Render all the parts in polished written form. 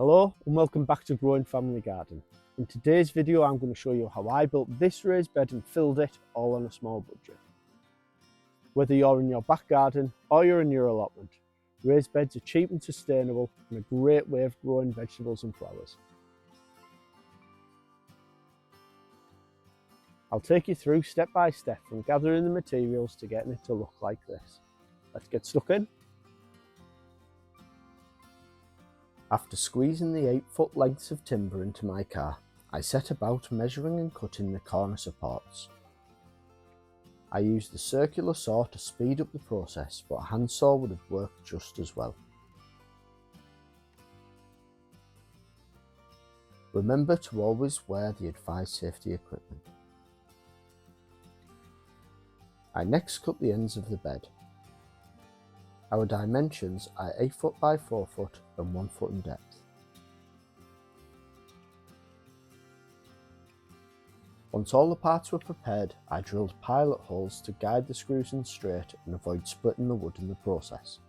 Hello and welcome back to Growing Family Garden. In today's video I'm going to show you how I built this raised bed and filled it all on a small budget. Whether you're in your back garden or you're in your allotment, raised beds are cheap and sustainable and a great way of growing vegetables and flowers. I'll take you through step by step from gathering the materials to getting it to look like this. Let's get stuck in. After squeezing the 8-foot lengths of timber into my car, I set about measuring and cutting the corner supports. I used the circular saw to speed up the process, but a handsaw would have worked just as well. Remember to always wear the advised safety equipment. I next cut the ends of the bed. Our dimensions are 8 foot by 4 foot and 1 foot in depth. Once all the parts were prepared, I drilled pilot holes to guide the screws in straight and avoid splitting the wood in the process.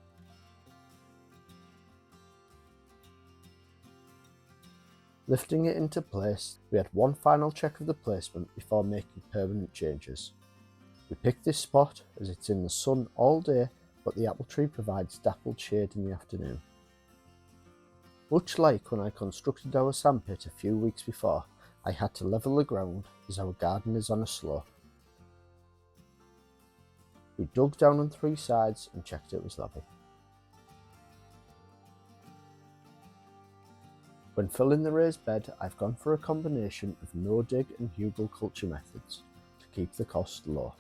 Lifting it into place, we had one final check of the placement before making permanent changes. We picked this spot as it's in the sun all day, but the apple tree provides dappled shade in the afternoon. Much like when I constructed our sandpit a few weeks before, I had to level the ground as our garden is on a slope. We dug down on 3 sides and checked it was level. When filling the raised bed, I've gone for a combination of no-dig and hügelkultur methods to keep the cost low.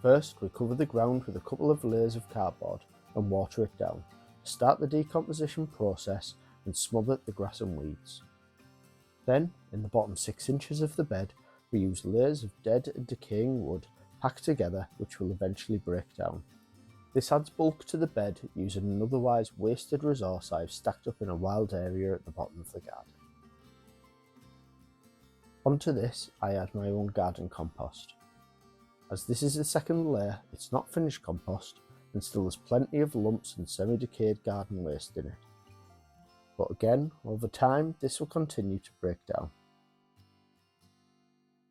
First, we cover the ground with a couple of layers of cardboard and water it down to start the decomposition process and smother the grass and weeds. Then, in the bottom 6 inches of the bed, we use layers of dead and decaying wood packed together, which will eventually break down. This adds bulk to the bed using an otherwise wasted resource I've stacked up in a wild area at the bottom of the garden. Onto this, I add my own garden compost. As this is the second layer, it's not finished compost and still has plenty of lumps and semi-decayed garden waste in it. But again, over time, this will continue to break down.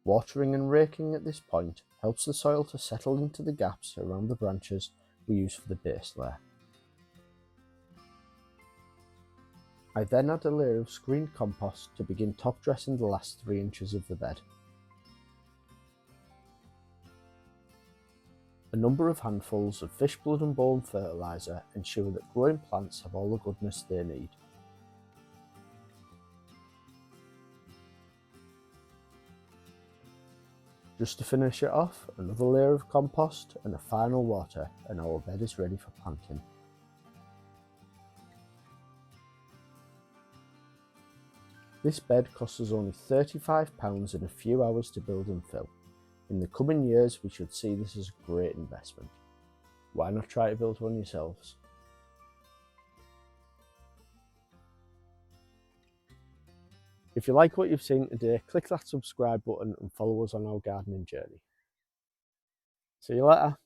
Watering and raking at this point helps the soil to settle into the gaps around the branches we use for the base layer. I then add a layer of screened compost to begin top dressing the last 3 inches of the bed. A number of handfuls of fish blood and bone fertilizer ensure that growing plants have all the goodness they need. Just to finish it off, another layer of compost and a final water, and our bed is ready for planting. This bed costs us only £35 and a few hours to build and fill. In the coming years, we should see this as a great investment. Why not try to build one yourselves? If you like what you've seen today, click that subscribe button and follow us on our gardening journey. See you later.